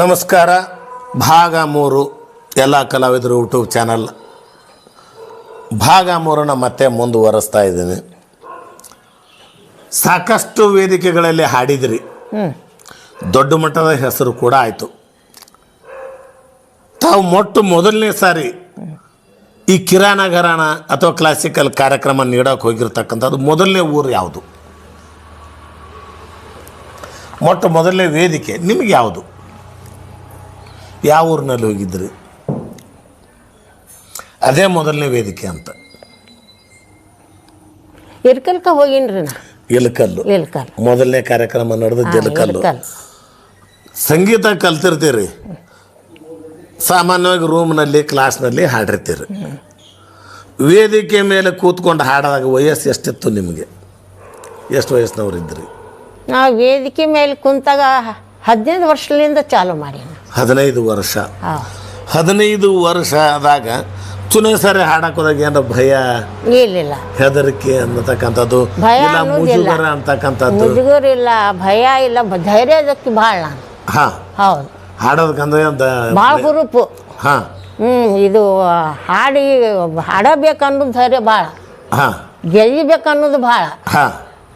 ನಮಸ್ಕಾರ. ಭಾಗ 3 ಎಲ್ಲ ಕಲಾವಿದರು ಯೂಟ್ಯೂಬ್ ಚಾನಲ್ ಭಾಗ 3ನ ಮತ್ತೆ ಮುಂದುವರಿಸ್ತಾ ಇದ್ದೀನಿ. ಸಾಕಷ್ಟು ವೇದಿಕೆಗಳಲ್ಲಿ ಹಾಡಿದಿರಿ, ದೊಡ್ಡ ಮಟ್ಟದ ಹೆಸರು ಕೂಡ ಆಯಿತು. ತಾವು ಮೊದಲನೇ ಸಾರಿ ಈ ಕಿರಾಣ ಘರಾಣ ಅಥವಾ ಕ್ಲಾಸಿಕಲ್ ಕಾರ್ಯಕ್ರಮ ನೀಡೋಕೆ ಹೋಗಿರ್ತಕ್ಕಂಥದ್ದು ಮೊದಲನೇ ಊರು ಯಾವುದು? ಮೊದಲನೇ ವೇದಿಕೆ ನಿಮಗೆ ಯಾವುದು? ಯಾವ ಊರಿನಲ್ಲಿ ಹೋಗಿದ್ರಿ? ಅದೇ ಮೊದಲನೇ ವೇದಿಕೆ ಅಂತ. ಇಲ್ಕಲ್ಕ ಹೋಗಿನ್ರಿ. ಇಲ್ಕಲ್ಲು ಮೊದಲನೇ ಕಾರ್ಯಕ್ರಮ ನಡೆದದ್ದು ಇಲ್ಕಲ್ಲು. ಸಂಗೀತ ಕಲ್ತಿರ್ತೀರಿ, ಸಾಮಾನ್ಯವಾಗಿ ರೂಮ್ನಲ್ಲಿ ಕ್ಲಾಸ್ನಲ್ಲಿ ಹಾಡಿರ್ತೀರಿ. ವೇದಿಕೆ ಮೇಲೆ ಕೂತ್ಕೊಂಡು ಹಾಡಿದಾಗ ವಯಸ್ಸು ಎಷ್ಟಿತ್ತು ನಿಮಗೆ? ಎಷ್ಟು ವಯಸ್ಸಿನವ್ರಿದ್ರಿ? ನಾವು ವೇದಿಕೆ ಮೇಲೆ ಕುಂತಾಗ 15 ವರ್ಷದಿಂದ ಚಾಲು ಮಾಡಿ. 15 ವರ್ಷ. 15 ವರ್ಷ ಆದಾಗ ಚುನೇ ಸಾರಿ ಹಾಡಕೋದಾಗ ಏನಾರ ಭಯ, ಇಲ್ಲ ಹೆದರಿಕೆ ಅನ್ನತಕ್ಕಂಥದ್ದು, ಮುಜುಗರ ಅಂತಕ್ಕಂಥದ್ದು? ಮುಜುಗರ ಇಲ್ಲ, ಭಯ ಇಲ್ಲ, ಧೈರ್ಯ ಅದಕ್ಕೆ ಭಾಳ. ಹೌದು, ಹಾಡೋದಕ್ಕಂದ್ರೆ ಭಾಳ ಹುರುಪು. ಇದು ಹಾಡಬೇಕನ್ನೋದು ಧೈರ್ಯ ಭಾಳ, ಗೆಲ್ಲಬೇಕನ್ನೋದು ಭಾಳ.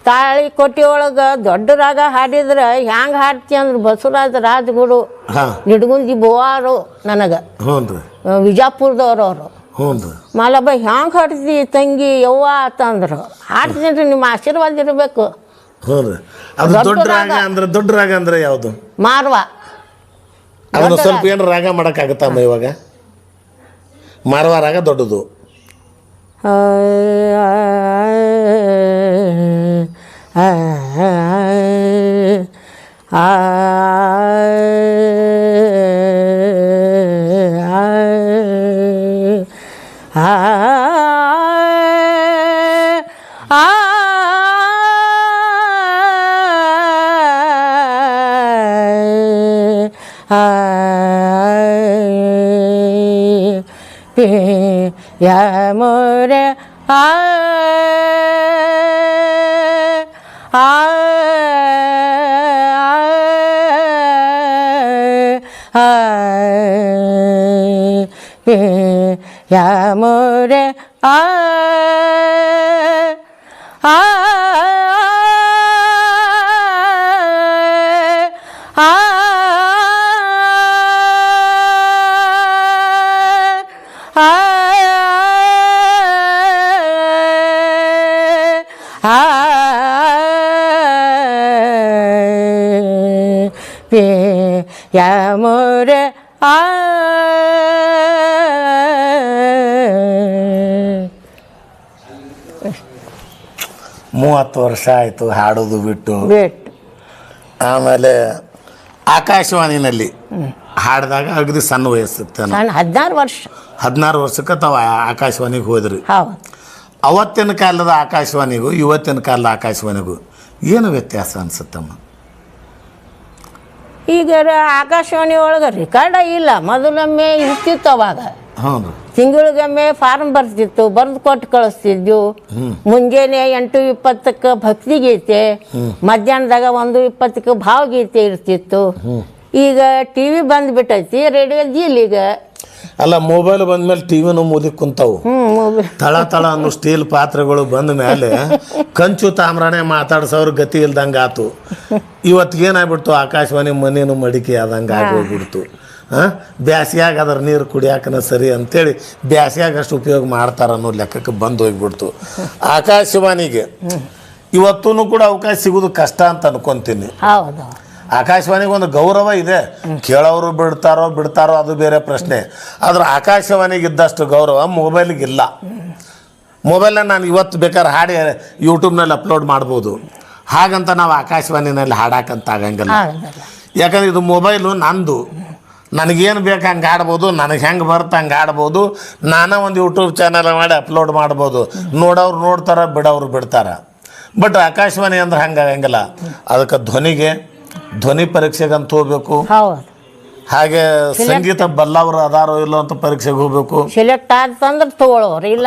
ತಾಳಿ ಕೊಟ್ಟಿ ಒಳಗೆ ದೊಡ್ಡ ರಾಗ ಹಾಡಿದ್ರೆ ಹ್ಯಾಂಗೆ ಹಾಡ್ತಿ ಅಂದ್ರೆ ಬಸವರಾಜ ರಾಜಗುರು, ನಿಡ್ಗುಂದಿ ಬೋವಾರು, ನನಗೆ ವಿಜಾಪುರದವ್ರವ್ರು ಮಾಲಬ್ಬ ಹ್ಯಾಂಗೆ ಹಾಡ್ತಿ ತಂಗಿ ಯವ್ವ ಅಂತಂದ್ರು. ಹಾಡ್ತೀನಿ ರೀ, ನಿಮ್ಮ ಆಶೀರ್ವಾದ ಇರಬೇಕು. ದೊಡ್ಡ ರಾಗ ಅಂದ್ರೆ ಯಾವುದು? ಮಾರ್ವ. ಅದನ್ನು ಸ್ವಲ್ಪ ಏನು ರಾಗ ಮಾಡೋಕ್ಕಾಗತ್ತಮ್ಮ ಇವಾಗ? ಮಾರ್ವ ರಾಗ ದೊಡ್ಡದು. ಯಾಮೋರೆ ಯಾಮೋರೆ ಯಾಮೋರೆ 30 ವರ್ಷ ಆಯಿತು ಹಾಡೋದು ಬಿಟ್ಟು. ಆಮೇಲೆ ಆಕಾಶವಾಣಿನಲ್ಲಿ ಹಾಡಿದಾಗ ಅಗದಿ ಸಣ್ಣ ವಯಸ್ಸಿತ್ತು. 16 ವರ್ಷಕ್ಕೆ ತಾವು ಆಕಾಶವಾಣಿಗೆ ಹೋದ್ರಿ. ಅವತ್ತಿನ ಕಾಲದ ಆಕಾಶವಾಣಿಗೂ ಇವತ್ತಿನ ಕಾಲದ ಆಕಾಶವಾಣಿಗೂ ಏನು ವ್ಯತ್ಯಾಸ ಅನ್ಸುತ್ತಮ್ಮ? ಈಗ ಆಕಾಶವಾಣಿ ಒಳಗೆ ರೆಕಾರ್ಡ ಇಲ್ಲ, ಮೊದಲೊಮ್ಮೆ ಇರ್ತಿತ್ತು. ಅವಾಗ ತಿಂಗಳಿಗೊಮ್ಮೆ ಫಾರ್ಮ್ ಬರ್ತಿತ್ತು, ಬರೆದು ಕೊಟ್ಟು ಕಳಿಸ್ತಿದ್ವು. ಮುಂಜಾನೆ 8:20ಕ್ಕೆ ಭಕ್ತಿಗೀತೆ, ಮಧ್ಯಾಹ್ನದಾಗ 1:20ಕ್ಕೆ ಭಾವಗೀತೆ ಇರ್ತಿತ್ತು. ಈಗ ಟಿವಿ ಬಂದ್ಬಿಟ್ಟೈತಿ, ರೇಡಿಯೋ ಇಲ್ಲ ಈಗ. ಅಲ್ಲ, ಮೊಬೈಲ್ ಬಂದ್ಮೇಲೆ ಟಿವಿನೂ ಮುದಕ್ಕೆ ಕುಂತಾವು. ತಳ ಅನ್ನೋ ಸ್ಟೀಲ್ ಪಾತ್ರೆಗಳು ಬಂದ ಮೇಲೆ ಕಂಚು ತಾಮ್ರಾಣೆ ಮಾತಾಡ್ಸೋರು ಗತಿ ಇಲ್ದಂಗೆ ಆತು. ಇವತ್ತಿಗೇನಾಗ್ಬಿಡ್ತು, ಆಕಾಶವಾಣಿ ಮನೇನು ಮಡಿಕೆ ಆದಂಗೆ ಆಗೋಗ್ಬಿಡ್ತು. ಬ್ಯಾಸಿಯಾಗ ಅದ್ರ ನೀರು ಕುಡಿಯಾಕನ ಸರಿ ಅಂತೇಳಿ ಬ್ಯಾಸಿಯಾಗ ಅಷ್ಟು ಉಪಯೋಗ ಮಾಡ್ತಾರ ಅನ್ನೋ ಲೆಕ್ಕಕ್ಕೆ ಬಂದು ಹೋಗ್ಬಿಡ್ತು. ಆಕಾಶವಾಣಿಗೆ ಇವತ್ತೂ ಕೂಡ ಅವಕಾಶ ಸಿಗೋದು ಕಷ್ಟ ಅಂತ ಅನ್ಕೊಂತೀನಿ. ಆಕಾಶವಾಣಿಗೆ ಒಂದು ಗೌರವ ಇದೆ, ಕೇಳೋರು ಬಿಡ್ತಾರೋ ಅದು ಬೇರೆ ಪ್ರಶ್ನೆ. ಆದ್ರೆ ಆಕಾಶವಾಣಿಗೆ ಇದ್ದಷ್ಟು ಗೌರವ ಮೊಬೈಲಿಗಿಲ್ಲ. ಮೊಬೈಲ್ನ ನಾನು ಇವತ್ತು ಬೇಕಾದ್ರೆ ಹಾಡಿ ಯೂಟ್ಯೂಬ್ನಲ್ಲಿ ಅಪ್ಲೋಡ್ ಮಾಡ್ಬೋದು, ಹಾಗಂತ ನಾವು ಆಕಾಶವಾಣಿನಲ್ಲಿ ಹಾಡಾಕಂತ ಆಗಂಗಿಲ್ಲ. ಯಾಕಂದ್ರೆ ಇದು ಮೊಬೈಲು ನಂದು, ನನಗೇನು ಬೇಕು ಹಂಗೆ ಆಡ್ಬೋದು, ನನಗೆ ಹೆಂಗೆ ಬರುತ್ತೆ ಹಂಗೆ ಆಡ್ಬೋದು. ನಾನೇ ಒಂದು ಯೂಟ್ಯೂಬ್ ಚಾನಲ್ ಮಾಡಿ ಅಪ್ಲೋಡ್ ಮಾಡ್ಬೋದು, ನೋಡೋರು ನೋಡ್ತಾರೆ, ಬಿಡೋರು ಬಿಡ್ತಾರೆ. ಬಟ್ ಆಕಾಶವಾಣಿ ಅಂದ್ರೆ ಹಂಗೆ ಆಗಂಗಿಲ್ಲ. ಅದಕ್ಕೆ ಧ್ವನಿ ಪರೀಕ್ಷೆಗಂತ ಹೋಗ್ಬೇಕು, ಹಾಗೆ ಸಂಗೀತ ಬಲ್ಲವರು ಅದಾರೋ ಇಲ್ಲೋ ಅಂತ ಪರೀಕ್ಷೆಗೆ ಹೋಗ್ಬೇಕು. ಸೆಲೆಕ್ಟ್ ಆದ್ರೆ ತಗೊಳ್ಳೋರು, ಇಲ್ಲ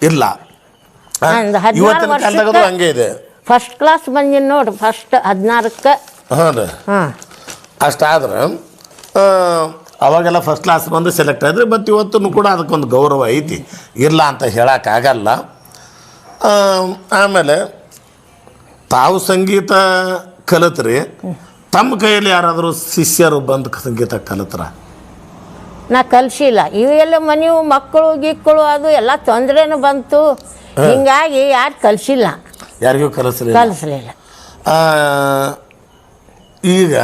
ಇಲ್ಲ. ಇವತ್ತಿನ ಕಾಲದಾಗದು ಹಂಗೆ ಇದೆ. ಫಸ್ಟ್ ಕ್ಲಾಸ್ ಬಂದಿನಿ ನೋಡ್ರಿ, ಫಸ್ಟ್ 16ಕ್ಕೆ. ಹಾಂ ರೀ, ಅಷ್ಟಾದ್ರೆ ಅವಾಗೆಲ್ಲ ಫಸ್ಟ್ ಕ್ಲಾಸ್ ಬಂದು ಸೆಲೆಕ್ಟ್ ಆದ್ರೆ ಮತ್ತು ಇವತ್ತೂ ಕೂಡ ಅದಕ್ಕೊಂದು ಗೌರವ ಐತಿ, ಇಲ್ಲ ಅಂತ ಹೇಳೋಕ್ಕಾಗಲ್ಲ. ಆಮೇಲೆ ತಾವು ಸಂಗೀತ ಕಲಿತ್ರಿ, ತಮ್ಮ ಕೈಯಲ್ಲಿ ಯಾರಾದರೂ ಶಿಷ್ಯರು ಬಂದು ಸಂಗೀತ ಕಲಿತ್ರ? ನಾ ಕಲಿಸಿಲ್ಲ. ಇವೆಲ್ಲ ಮನೆಯು ಮಕ್ಕಳು ಗಿಕ್ಕಳು ಅದು ಎಲ್ಲ ತೊಂದರೆನೂ ಬಂತು, ಹಿಂಗಾಗಿ ಯಾರು ಕಲಿಸಿಲ್ಲ, ಯಾರಿಗೂ ಕಲಿಸಲಿಲ್ಲ. ಈಗ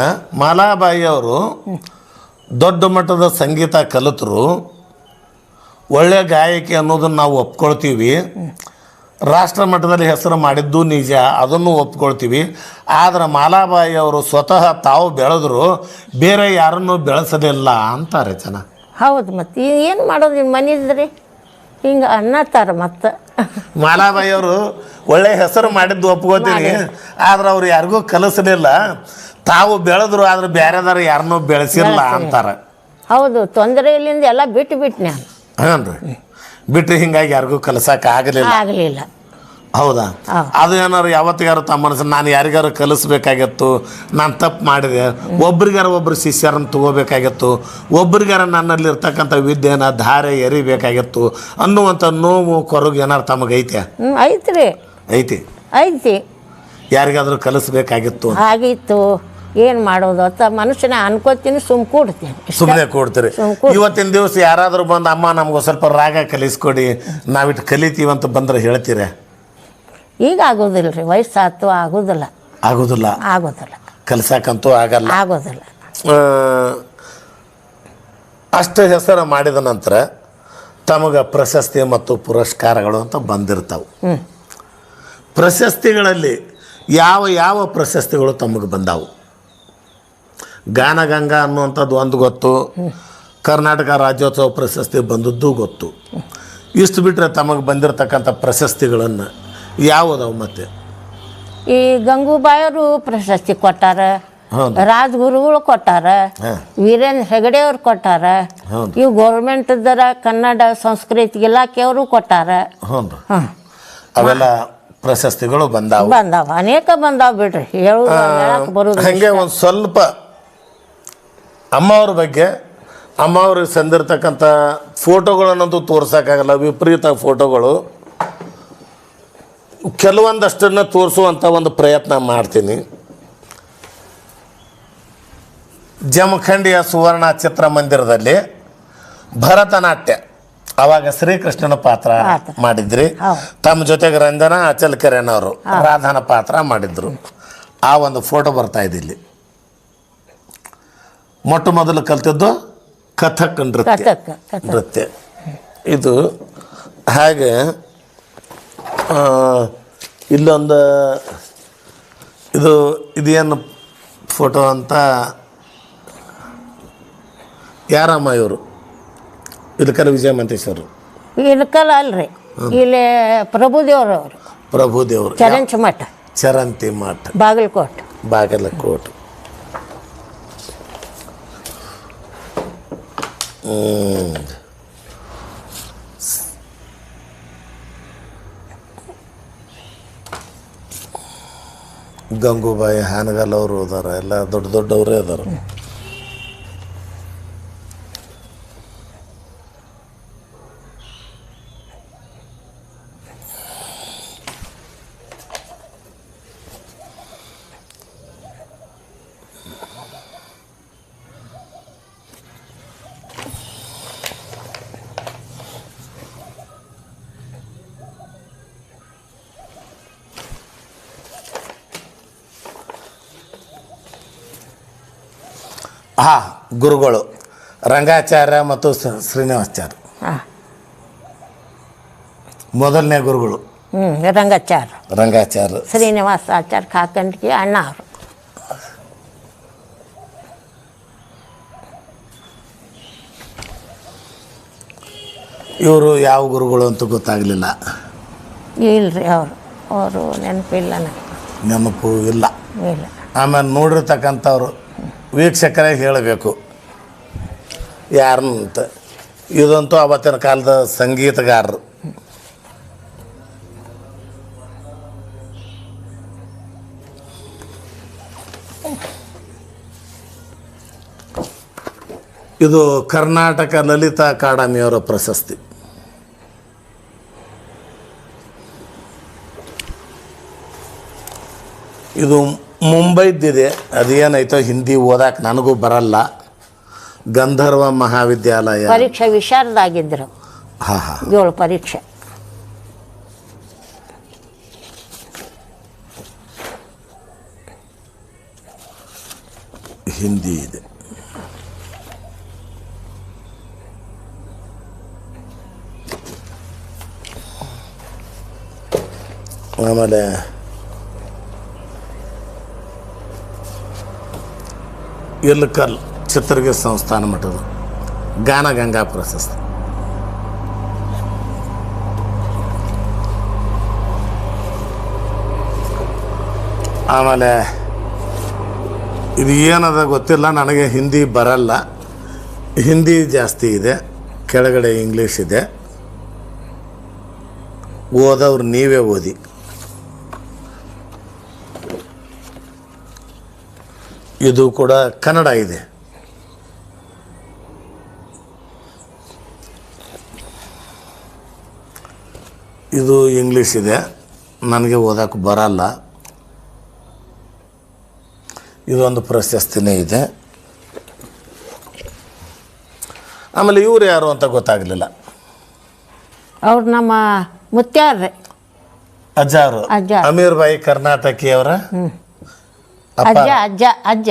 ಮಾಲಾಬಾಯಿ ಅವರು ದೊಡ್ಡ ಮಟ್ಟದ ಸಂಗೀತ ಕಲಿತರು, ಒಳ್ಳೆಯ ಗಾಯಕಿ ಅನ್ನೋದನ್ನು ನಾವು ಒಪ್ಕೊಳ್ತೀವಿ. ರಾಷ್ಟ್ರ ಮಟ್ಟದಲ್ಲಿ ಹೆಸರು ಮಾಡಿದ್ದು ನಿಜ, ಅದನ್ನು ಒಪ್ಕೊಳ್ತೀವಿ. ಆದರೆ ಮಾಲಾಬಾಯಿ ಅವರು ಸ್ವತಃ ತಾವು ಬೆಳೆದ್ರು, ಬೇರೆ ಯಾರನ್ನೂ ಬೆಳೆಸಲಿಲ್ಲ ಅಂತಾರೆ ಜನ. ಹೌದು, ಮತ್ತು ಏನು ಮಾಡೋದು ನಿಮ್ಮ ಮನೆಯಿದ್ರಿ ಹಿಂಗೆ ಅನ್ನತ್ತಾರ. ಮತ್ತು ಮಾಲಾಬಾಯಿ ಅವರು ಒಳ್ಳೆ ಹೆಸರು ಮಾಡಿದ್ದು ಒಪ್ಕೋತೀನಿ, ಆದ್ರೆ ಅವ್ರು ಯಾರಿಗೂ ಕಲಿಸಲಿಲ್ಲ, ತಾವು ಬೆಳೆದ್ರು, ಆದ್ರೆ ಬೇರೆದಾರು ಯಾರನ್ನೂ ಬೆಳೆಸಿಲ್ಲ ಅಂತಾರೆ. ಹೌದು, ತೊಂದರೆಯಲ್ಲಿಂದ ಎಲ್ಲ ಬಿಟ್ಟು ನಾನು. ಹಾಂ ರೀ, ಬಿಟ್ಟು ಹಿಂಗಾಗಿ ಯಾರಿಗೂ ಕಲಿಸಕ್ಕೆ ಆಗಲಿಲ್ಲ. ಹೌದಾ? ಅದು ಏನಾರು ಯಾವತ್ತಿಗಾರು ತಮ್ಮ ಮನಸ್ಸನ್ನು ನಾನು ಯಾರಿಗಾರು ಕಲಿಸ್ಬೇಕಾಗಿತ್ತು, ನಾನು ತಪ್ಪು ಮಾಡಿದೆ, ಒಬ್ರಿಗಾರ ಒಬ್ಬರು ಶಿಷ್ಯರನ್ನು ತಗೋಬೇಕಾಗಿತ್ತು, ಒಬ್ರಿಗಾರ ನನ್ನಲ್ಲಿ ಇರ್ತಕ್ಕಂಥ ವಿದ್ಯೆನ ಧಾರೆ ಎರಿಬೇಕಾಗಿತ್ತು ಅನ್ನುವಂಥ ನೋವು ಕೊರಗು ಏನಾರು ತಮಗೈತೆ? ಐತಿ. ಯಾರಿಗಾದ್ರೂ ಕಲಿಸ್ಬೇಕಾಗಿತ್ತು ಆಗಿತ್ತು, ಏನು ಮಾಡೋದು ಅಂತ ಮನುಷ್ಯನ ಅನ್ಕೋತೀನಿ, ಸುಮ್ಮನೆ ಕೊಡ್ತೀರಿ. ಇವತ್ತಿನ ದಿವಸ ಯಾರಾದರೂ ಬಂದು ಅಮ್ಮ ನಮ್ಗೆ ಸ್ವಲ್ಪ ರಾಗ ಕಲಿಸ್ಕೊಡಿ, ನಾವಿಟ್ಟು ಕಲಿತೀವಂತ ಬಂದ್ರೆ ಹೇಳ್ತೀರ? ಈಗ ಆಗೋದಿಲ್ಲ ರೀ, ವಯಸ್ಸಾತು, ಆಗೋದಿಲ್ಲ. ಕಲ್ಸಕ್ಕಂತೂ ಆಗೋದಿಲ್ಲ. ಅಷ್ಟು ಹೆಸರು ಮಾಡಿದ ನಂತರ ತಮಗೆ ಪ್ರಶಸ್ತಿ ಮತ್ತು ಪುರಸ್ಕಾರಗಳು ಅಂತ ಬಂದಿರ್ತಾವೆ. ಪ್ರಶಸ್ತಿಗಳಲ್ಲಿ ಯಾವ ಪ್ರಶಸ್ತಿಗಳು ತಮಗೆ ಬಂದಾವು? ಗಾನಗಂಗಾ ಅನ್ನುವಂಥದ್ದು ಒಂದು ಗೊತ್ತು, ಕರ್ನಾಟಕ ರಾಜ್ಯೋತ್ಸವ ಪ್ರಶಸ್ತಿ ಬಂದದ್ದು ಗೊತ್ತು. ಇಷ್ಟು ಬಿಟ್ಟರೆ ತಮಗೆ ಬಂದಿರತಕ್ಕಂಥ ಪ್ರಶಸ್ತಿಗಳನ್ನು ಯಾವುದವು? ಮತ್ತೆ ಈ ಗಂಗೂಬಾಯವರು ಪ್ರಶಸ್ತಿ ಕೊಟ್ಟಾರ, ರಾಜಗುರುಗಳು ಕೊಟ್ಟಾರ, ವೀರೇಂದ್ರ ಹೆಗಡೆ ಅವ್ರು ಕೊಟ್ಟಾರ, ಇವು ಗೌರ್ಮೆಂಟ್ದರ ಕನ್ನಡ ಸಂಸ್ಕೃತಿ ಇಲಾಖೆಯವರು ಕೊಟ್ಟಾರ. ಅವೆಲ್ಲ ಪ್ರಶಸ್ತಿಗಳು ಬಂದಾವ, ಅನೇಕ ಬಂದಾವ ಬಿಡ್ರಿ, ಹೇಳಕ್ ಬರೋದು. ಹಾಗೆ ಒಂದು ಸ್ವಲ್ಪ ಅಮ್ಮವ್ರ ಬಗ್ಗೆ, ಅಮ್ಮವ್ರಿಗೆ ಸಂದಿರ್ತಕ್ಕಂಥ ಫೋಟೋಗಳನ್ನಂತೂ ತೋರ್ಸೋಕ್ಕಾಗಲ್ಲ, ವಿಪರೀತ ಫೋಟೋಗಳು. ಕೆಲವೊಂದಷ್ಟನ್ನು ತೋರಿಸುವಂಥ ಒಂದು ಪ್ರಯತ್ನ ಮಾಡ್ತೀನಿ. ಜಮಖಂಡಿಯ ಸುವರ್ಣ ಚಿತ್ರಮಂದಿರದಲ್ಲಿ ಭರತನಾಟ್ಯ, ಅವಾಗ ಶ್ರೀಕೃಷ್ಣನ ಪಾತ್ರ ಮಾಡಿದ್ರಿ, ತಮ್ಮ ಜೊತೆಗೆ ರಂಜನಾ ಅಚಲ್ಕೆರೆನವರು ರಾಧಾನ ಪಾತ್ರ ಮಾಡಿದ್ರು. ಆ ಒಂದು ಫೋಟೋ ಬರ್ತಾ ಇದೆ ಇಲ್ಲಿ. ಮೊಟ್ಟ ಮೊದಲು ಕಲ್ತಿದ್ದು ಕಥಕ್ ನೃತ್ಯ. ಇದು ಹಾಗೆ ಇಲ್ಲೊಂದು ಇದೇನು ಫೋಟೋ ಅಂತ, ಯಾರಮ್ಮ ಇವರು? ಇಲಕಲ್ ವಿಜಯ ಮಂತೇಶ್ವರು. ಇಲಕಲ್ ಅಲ್ರಿ, ಇಲ್ಲಿ ಪ್ರಭುದೇವರು ಚರಂತಿ ಮಠ, ಬಾಗಲಕೋಟೆ. ಗಂಗೂಬಾಯಿ ಹಾನಗಲ್ ಅವರು ಅದಾರ, ಎಲ್ಲ ದೊಡ್ಡವರೇ ಅದಾರ. ಗುರುಗಳು ರಂಗಾಚಾರ್ಯ ಮತ್ತು ಶ್ರೀನಿವಾಸಾಚಾರ್ಯ, ಮೊದಲನೇ ಗುರುಗಳು ರಂಗಾಚಾರ್ಯ ಶ್ರೀನಿವಾಸಾಚಾರ್ಯ ಕಾಕಂಡ್ಕಿ ಅಣ್ಣ ಅವರು. ಇವರು ಯಾವ ಗುರುಗಳು ಅಂತ ಗೊತ್ತಾಗಲಿಲ್ಲ. ಇಲ್ರಿ, ಅವರು ನೆನಪು ಇಲ್ಲ. ಆಮೇಲೆ ನೋಡಿರ್ತಕ್ಕಂಥವ್ರು ವೀಕ್ಷಕರೇ ಹೇಳಬೇಕು ಯಾರನ್ನಂತ. ಇದಂತೂ ಅವತ್ತಿನ ಕಾಲದ ಸಂಗೀತಗಾರರು. ಇದು ಕರ್ನಾಟಕ ಲಲಿತಾ ಅಕಾಡೆಮಿಯವರ ಪ್ರಶಸ್ತಿ. ಇದು ಮುಂಬೈದಿದೆ, ಅದೇನಾಯ್ತೋ ಹಿಂದಿ ಓದಕ್ಕೆ ನನಗೂ ಬರಲ್ಲ. ಗಂಧರ್ವ ಮಹಾವಿದ್ಯಾಲಯ ಪರೀಕ್ಷೆ ವಿಶಾರದಾಗಿದ್ದರು. ಹಾಂ ಹಾಂ 7 ಪರೀಕ್ಷೆ. ಹಿಂದಿ ಇದೆ. ಆಮೇಲೆ ಇಲ್ಕಲ್ ಚಿತ್ರದುರ್ಗ ಸಂಸ್ಥಾನ ಮಠದ ಗಾನಗಂಗಾ ಪ್ರಶಸ್ತಿ. ಆಮೇಲೆ ಇದು ಏನದ ಗೊತ್ತಿಲ್ಲ, ನನಗೆ ಹಿಂದಿ ಬರಲ್ಲ. ಹಿಂದಿ ಜಾಸ್ತಿ ಇದೆ, ಕೆಳಗಡೆ ಇಂಗ್ಲೀಷ್ ಇದೆ. ಓದವ್ರು ನೀವೇ ಓದಿ. ಇದು ಕೂಡ ಕನ್ನಡ ಇದೆ. ಇದು ಇಂಗ್ಲೀಷ್ ಇದೆ, ನನಗೆ ಓದಕ್ಕೆ ಬರಲ್ಲ. ಇದೊಂದು ಪ್ರಶಸ್ತಿನೇ ಇದೆ. ಆಮೇಲೆ ಇವರು ಯಾರು ಅಂತ ಗೊತ್ತಾಗಲಿಲ್ಲ. ಅವ್ರು ನಮ್ಮ ಮುತ್ಯಾರ್ರಿ, ಅಜ್ಜ ಅವರು ಅಜ್ಜ. ಅಮೀರ್ ಬಾಯಿ ಕರ್ನಾಟಕಿ ಅವರ ಅಜ್ಜ ಅಜ್ಜ ಅಜ್ಜ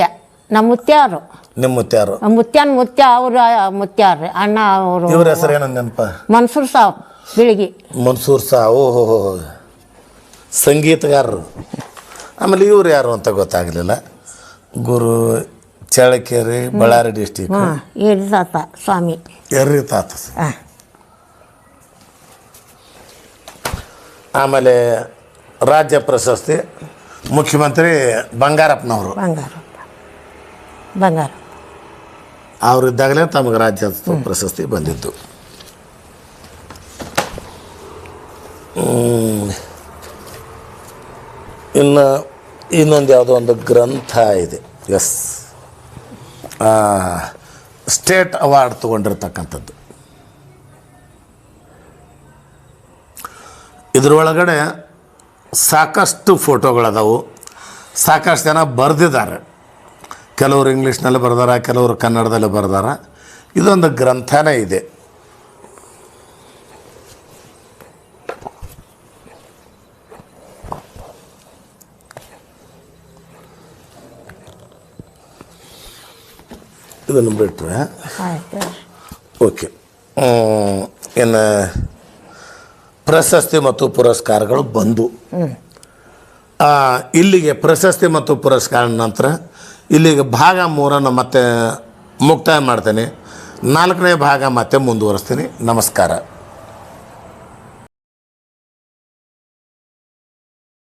ನಮ್ಮ ಮುತ್ಯಾರು. ನಿಮ್ಮ ಮುತ್ಯಾರು? ಮುತ್ಯಾನ ಮುತ್ಯ ಅವ್ರ ಮುತ್ಯಾರ್ರಿ, ಅಣ್ಣ ಅವರು. ಇವ್ರ ಹೆಸರು ಏನಂದ ನೆನಪ? ಮನ್ಸೂರ್ ಸಾಬ್ ಬಿಳಿಗಿ. ಮನ್ಸೂರ್ ಸಾ, ಓಹೋ ಸಂಗೀತಗಾರರು. ಆಮೇಲೆ ಇವ್ರು ಯಾರು ಅಂತ ಗೊತ್ತಾಗಲಿಲ್ಲ. ಗುರು ಚಳ್ಳಕೆರೆ, ಬಳ್ಳಾರಿ ಡಿಸ್ಟಿಕ್. ಎರಿತಾತ ಸ್ವಾಮಿ. ಎರ್ರಿತಾತ. ಆಮೇಲೆ ರಾಜ್ಯ ಪ್ರಶಸ್ತಿ ಮುಖ್ಯಮಂತ್ರಿ ಬಂಗಾರಪ್ಪನವರು. ಬಂಗಾರ ಅವರಿದ್ದಾಗಲೇ ತಮಗೆ ರಾಜ್ಯೋತ್ಸವ ಪ್ರಶಸ್ತಿ ಬಂದಿದ್ದು. ಇನ್ನು ಇನ್ನೊಂದು ಯಾವುದೋ ಒಂದು ಗ್ರಂಥ ಇದೆ. ಎಸ್, ಸ್ಟೇಟ್ ಅವಾರ್ಡ್ ತೊಗೊಂಡಿರ್ತಕ್ಕಂಥದ್ದು. ಇದರೊಳಗಡೆ ಸಾಕಷ್ಟು ಫೋಟೋಗಳದಾವು, ಸಾಕಷ್ಟು ಜನ ಬರೆದಿದ್ದಾರೆ. ಕೆಲವರು ಇಂಗ್ಲೀಷ್ನಲ್ಲಿ ಬರ್ದಾರ, ಕೆಲವರು ಕನ್ನಡದಲ್ಲಿ ಬರ್ದಾರ. ಇದೊಂದು ಗ್ರಂಥನೇ ಇದೆ. ಇದನ್ನು ಬಿಟ್ಟರೆ ಓಕೆ. ಇನ್ನು ಪ್ರಶಸ್ತಿ ಮತ್ತು ಪುರಸ್ಕಾರಗಳು ಬಂದು ಇಲ್ಲಿಗೆ ಪ್ರಶಸ್ತಿ ಮತ್ತು ಪುರಸ್ಕಾರ ನಂತರ ಇಲ್ಲಿಗೆ ಭಾಗ 3 ಮತ್ತೆ ಮುಕ್ತಾಯ ಮಾಡ್ತೇನೆ. 4ನೇ ಭಾಗ ಮತ್ತೆ ಮುಂದುವರಿಸ್ತೀನಿ. ನಮಸ್ಕಾರ.